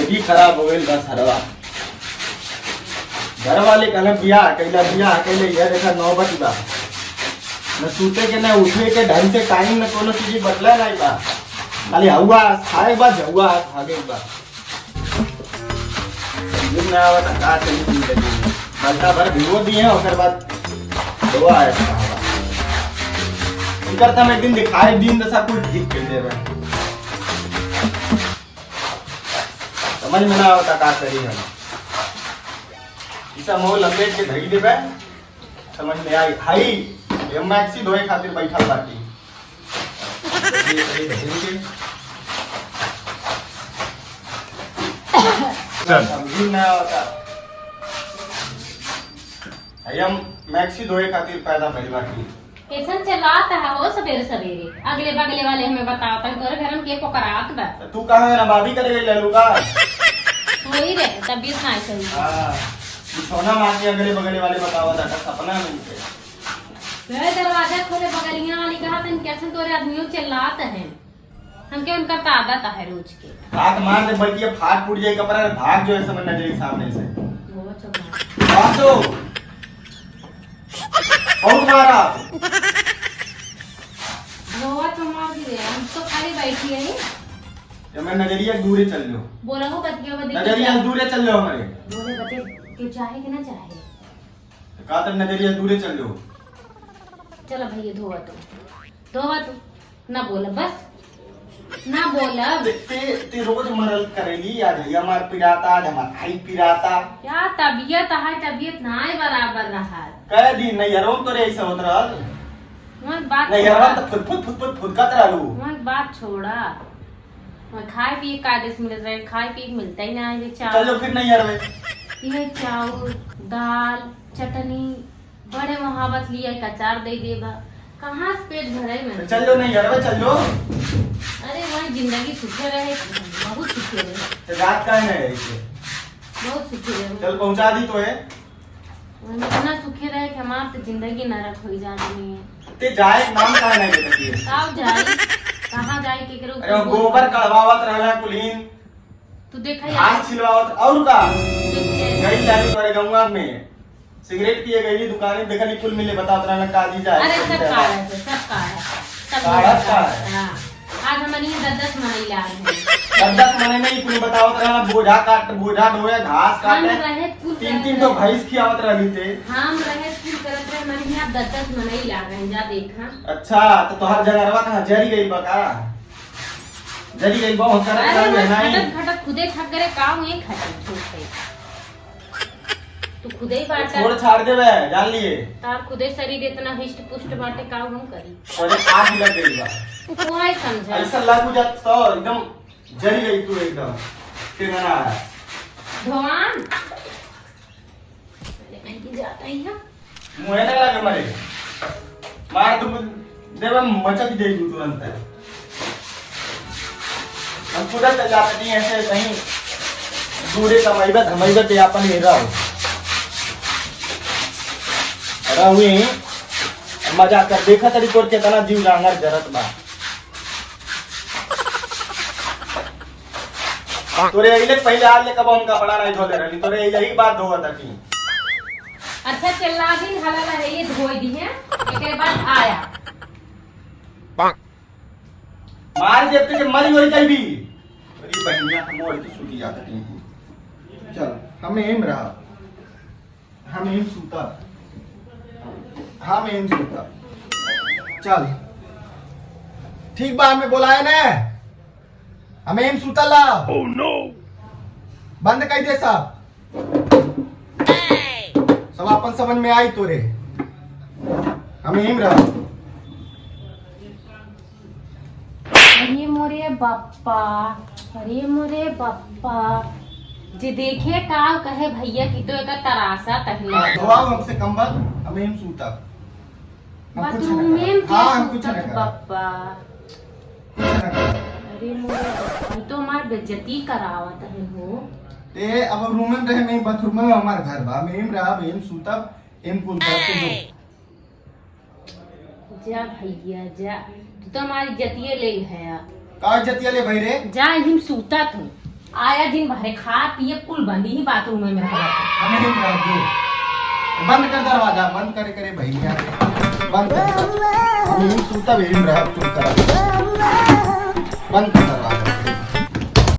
जिंदगी खराब हो गई बस हरवा। घर वाले कहले बियाह कैले ये देखा नौबत बा न सूते के न उठे के ढंग से टाइम न कोनो चीज बदला नहीं बा। खाली हुआ खाए बा जहुआ खागे बा दिन ना आवत का चली जिंदगी बलता भर भिगो दिए और बाद हुआ है करता मैं दिन दिखाए दिन दशा कुछ ठीक कर दे रहा समझ में ना आवता का करी हम इसा मोह लपेट के धरी देबे समझ में आई हाई एमएक्सी धोए खातिर बैठल बाटी समझी ना आवता हम मैक्सी धोए खातिर पैदा भइल बाटी कैसन चलाता है वो सवेरे सवेरे अगले बगले वाले हमें बताता है तोरे घर में के पकड़ात बा तू कहां है ना भाभी करे गई ललू का वही रे तबीयत ना सही हां सोना मां के अगले बगले वाले बतावा था सपना में वे दरवाजा खोले बगलियां वाली कहा तन कैसे तोरे आदमियों चिल्लाते हैं हम के उनका आदत है रोज के हाथ मार दे बल्कि फाट फूट जाए कपड़ा भाग जो है समझ नजर सामने से वो चुप बासो और मारा गोवा चुमा दी हम तो खाली बैठी है जब मैं नजरिया दूरे चल लो बोला हो बतिया बदी नजरिया दूरे चल लो हमारे बोले बते के चाहे कि ना चाहे कहा तक नजरिया दूरे चल लो चलो भैया धोवा तू ना बोला बस ना बोला ते रोज मरल करेली आज हमार पिराता आज हमार खाई पिराता क्या तबीयत ना बराबर रहा कह दी नहीं हरो तो रे ऐसा होत रहल मैं बात नहीं हरो तो फुदकत रहलू मैं बात छोड़ा मैं खाए पिए का आदेश मिल रहा है खाए पिए मिलता ही ना है चावल चलो फिर नहीं हरवे ये चावल दाल चटनी बड़े मोहब्बत लिया एक अचार दे देबा कहाँ से पेट भरे में चलो नहीं हरवे चलो अरे वही जिंदगी सुखी रहे बहुत सुखी रहे रात का है ऐसे बहुत सुखी रहे चल पहुंचा दी तो है इतना सुखी रहे कि हमार तो जिंदगी नरक हो जानी है ते जाए नाम का नहीं देती है कब जाए कहाँ जाए केकरो अरे गोबर कड़वावत रहला कुलीन तू देखा घास छिलवावत और का यार गई जानी तोरे गंगा में सिगरेट पिए गई दुकानें देखली कुल मिले बतावत रहला काजी जाए अरे सब काढ़ा है हां आज हमनी 10 महीने ला रहे हैं 10 महीने नहीं कुल बतावत रहला बोझा ढोए घास काटे तीन तो भैंस खियावत रहली थे हम रहे कुल करत रहे हमनी यहां 10 महीने ला रहे हैं जा देखा अच्छा तो तोहर जनरवा कहां जरी गई बका जरी गई बहुत करत रहे नहीं खटक खुदे थक करे काम एक खटक छोड़ तू खुदे ही बांटा छोड़ छाड़ देवे जान लिए तार खुदे शरीर इतना हिष्ट पुष्ट बाटे का हम करी और आग लग गई बा तू है समझा ऐसा लागू जात तो एकदम जरी गई तू एकदम कितना है भगवान मैं की जाता ही है मुहे ना लगे मरे मार तुम देव मचक दे तू तुरंत हम पूरा चल जाते नहीं ऐसे कहीं दूरे कमाईबा धमाईबा ते अपन ले रहा हो हुई मजा कर देखा तरी तोर केतना जीव जांगर जरत बा तोरे इले पहले आज ले कब हम कपड़ा नहीं धोले रहली तोरे यही बात धोवत थी अच्छा चला दिन हला है ये धोई दी है एकरे बाद आया मार देते के मरी होई जाई भी अरे बहनिया मोर की सूती जाती है चल हमें एम रहा हम एम सूता हम एम सूता चल ठीक बा हमें बुलाए ने हमें एम सूता ला ओह नो बंद कर दे साहब सब अपन समझ में आई तोरे हमें एम रहा अरे मोरे बाप्पा जे देखे का कहे भैया की तो एक तरासा तहला धोआओ हमसे कंबल हमें हम सूता बाथरूम में हां कुछ ना बाप्पा अरे मोरे तो हमार बेइज्जती करावत है हो ते अब रूम में रहे नहीं बाथरूम में हमार घर बा में हम रहा में सूता एम कुल करते जो जा भैया जा तू तो हमारी जतिये ले है का जतिया ले भाई रे जा हिम सूता तू आया दिन भरे खा पिए कुल बंदी ही बाथरूम में रह हमें ही रह जो बंद कर दरवाजा बंद करे करे भैया बंद कर हम ही सूता भी रह तू कर बंद कर दरवाजा